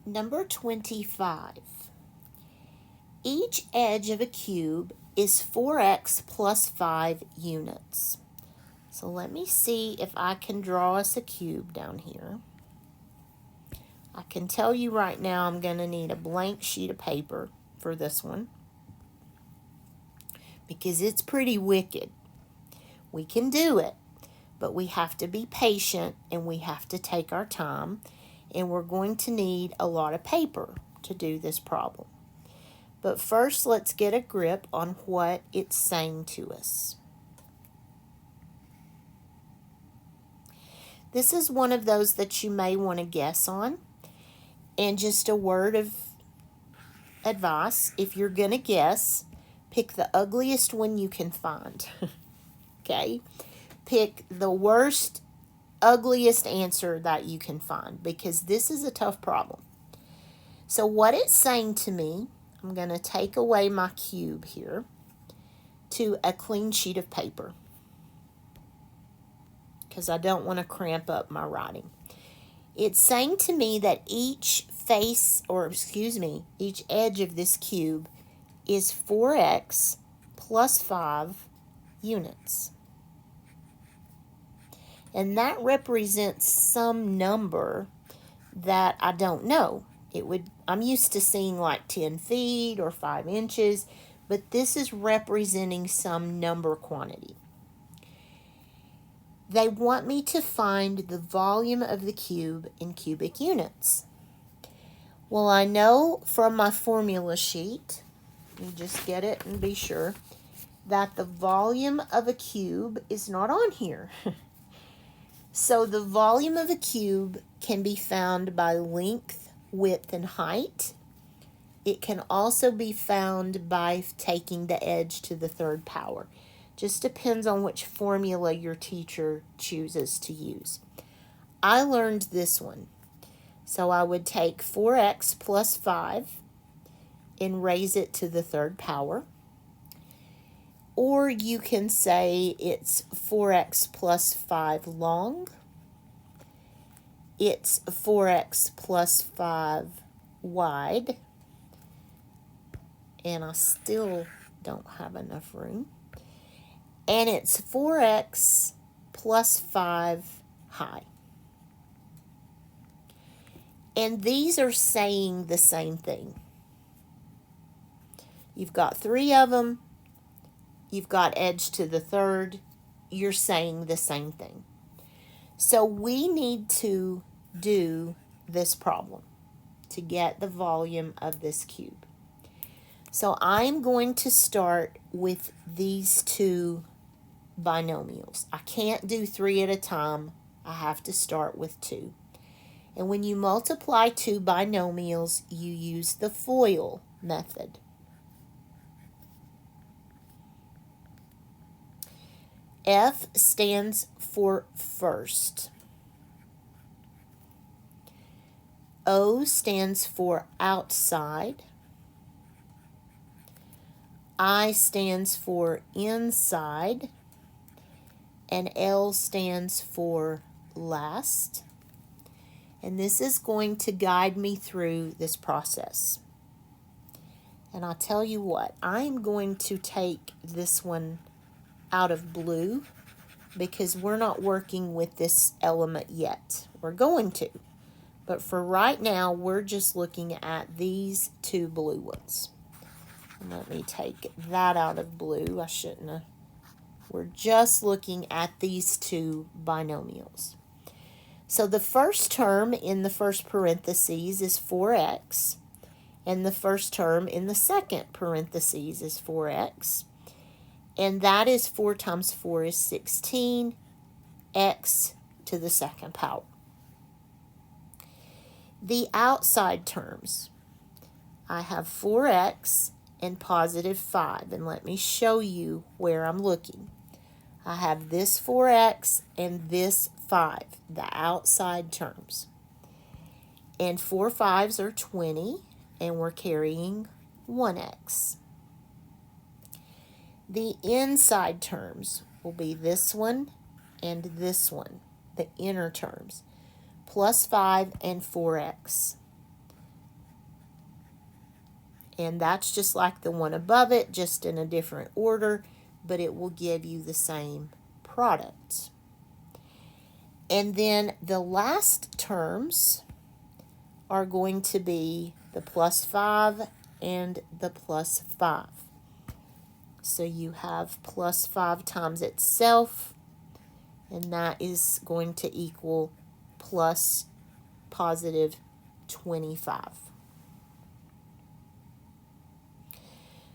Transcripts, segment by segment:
Number 25. Each edge of a cube is 4x plus 5 units. So let me see if I can draw us a cube down here. I can tell you right now I'm going to need a blank sheet of paper for this one because it's pretty wicked. We can do it, but we have to be patient and we have to take our time, and we're going to need a lot of paper to do this problem. But first, let's get a grip on what it's saying to us. This is one of those that you may want to guess on. And just a word of advice, if you're going to guess, pick the ugliest one you can find. Okay? Pick the worst, ugliest answer that you can find, because this is a tough problem. So what it's saying to me, I'm going to take away my cube here to a clean sheet of paper because I don't want to cramp up my writing. It's saying to me that each each edge of this cube is 4x plus 5 units. And that represents some number that I don't know. I'm used to seeing like 10 feet or 5 inches, but this is representing some number quantity. They want me to find the volume of the cube in cubic units. Well, I know from my formula sheet, you just get it and be sure, that the volume of a cube is not on here. So the volume of a cube can be found by length, width, and height. It can also be found by taking the edge to the third power. Just depends on which formula your teacher chooses to use. I learned this one. So I would take 4x plus 5 and raise it to the third power. Or you can say it's 4x plus 5 long. It's 4x plus 5 wide. And I still don't have enough room. And it's 4x plus 5 high. And these are saying the same thing. You've got 3 of them. You've got edge to the third. You're saying the same thing. So we need to do this problem to get the volume of this cube. So I'm going to start with these 2 binomials. I can't do 3 at a time. I have to start with 2. And when you multiply 2 binomials, you use the FOIL method. F stands for first. O stands for outside. I stands for inside. And L stands for last. And this is going to guide me through this process. And I'll tell you what, I'm going to take this one out of blue because we're not working with this element yet. We're going to. But for right now, we're just looking at these 2 blue ones. And let me take that out of blue. I shouldn't have. We're just looking at these 2 binomials. So the first term in the first parentheses is 4x, and the first term in the second parentheses is 4x, and that is 4 times 4 is 16, x to the second power. The outside terms, I have 4x and positive 5, and let me show you where I'm looking. I have this 4x and this 5, the outside terms. And 4 5s are 20, and we're carrying 1x. The inside terms will be this one and this one, the inner terms, plus 5 and 4x. And that's just like the one above it, just in a different order, but it will give you the same product. And then the last terms are going to be the plus 5 and the plus 5. So you have plus 5 times itself, and that is going to equal plus positive 25.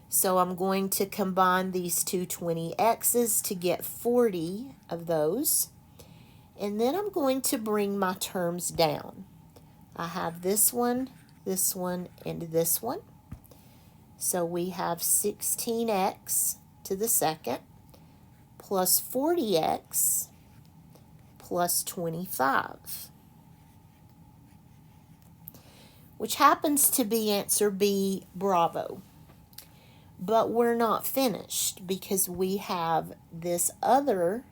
So I'm going to combine these two 20x's to get 40 of those. And then I'm going to bring my terms down. I have this one, and this one. So we have 16x to the second plus 40x plus 25, which happens to be answer B, bravo. But we're not finished because we have this other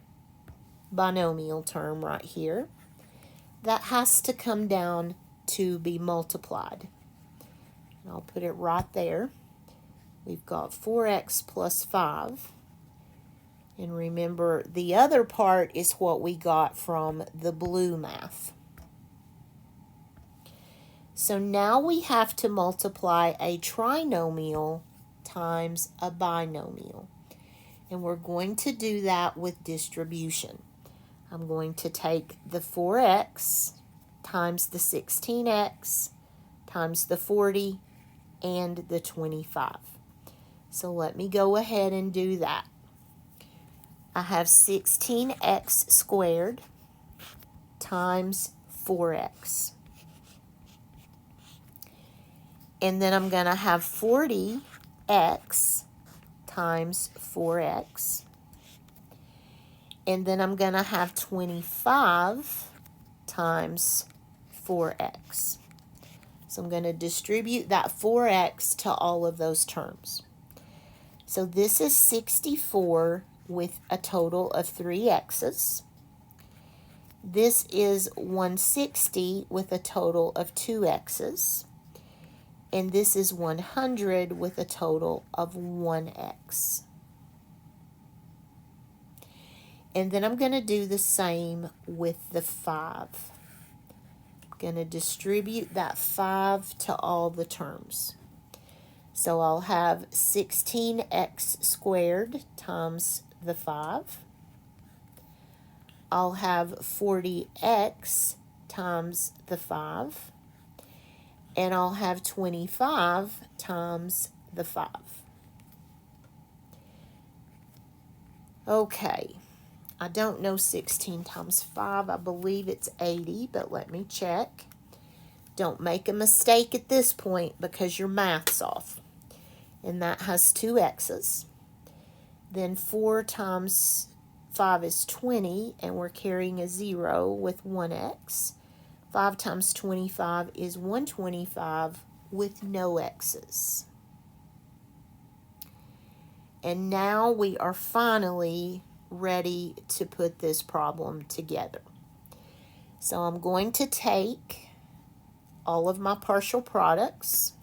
binomial term right here that has to come down to be multiplied. And I'll put it right there. We've got 4x plus 5. And remember, the other part is what we got from the blue math. So now we have to multiply a trinomial times a binomial. And we're going to do that with distribution. I'm going to take the 4x times the 16x times the 40 and the 25. So let me go ahead and do that. I have 16x squared times 4x. And then I'm going to have 40x times 4x. And then I'm going to have 25 times 4x. So I'm going to distribute that 4x to all of those terms. So this is 64 with a total of 3 x's. This is 160 with a total of 2 x's. And this is 100 with a total of 1x. And then I'm going to do the same with the 5. I'm going to distribute that 5 to all the terms. So I'll have 16x squared times the 5. I'll have 40x times the 5. And I'll have 25 times the 5. Okay. I don't know 16 times 5. I believe it's 80, but let me check. Don't make a mistake at this point because your math's off. And that has 2 x's. Then 4 times 5 is 20, and we're carrying a 0 with 1x. 5 times 25 is 125 with no x's. And now we are finally ready to put this problem together. So I'm going to take all of my partial products,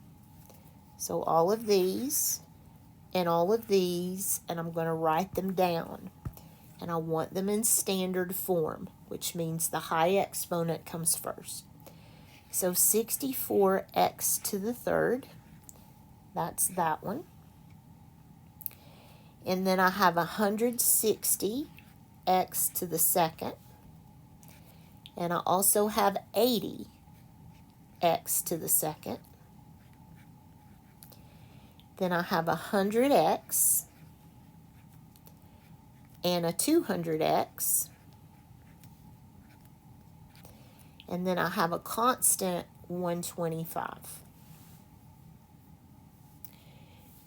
so all of these and all of these, and I'm going to write them down. And I want them in standard form, which means the high exponent comes first. So 64x to the third, that's that one. And then I have 160x to the second. And I also have 80x to the second. Then I have 100x and a 200x. And then I have a constant 125.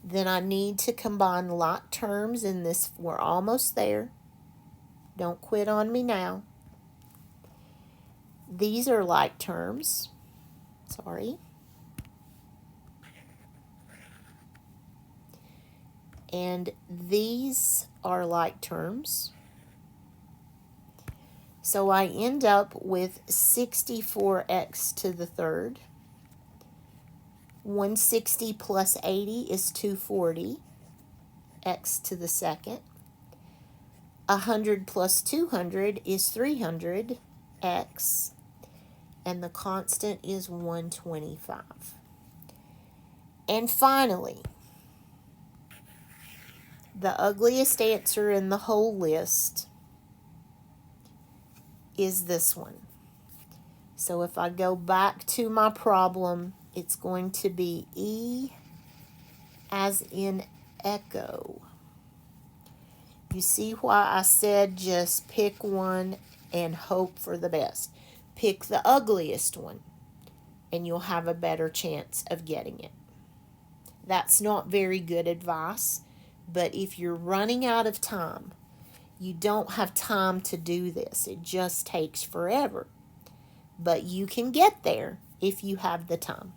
Then I need to combine like terms in this. We're almost there. Don't quit on me now. These are like terms. Sorry. And these are like terms. So I end up with 64x to the third 160 plus 80 is 240, x to the second. 100 plus 200 is 300, x. And the constant is 125. And finally, the ugliest answer in the whole list is this one. So if I go back to my problem, it's going to be E as in echo. You see why I said just pick one and hope for the best. Pick the ugliest one, and you'll have a better chance of getting it. That's not very good advice, but if you're running out of time, you don't have time to do this. It just takes forever. But you can get there if you have the time.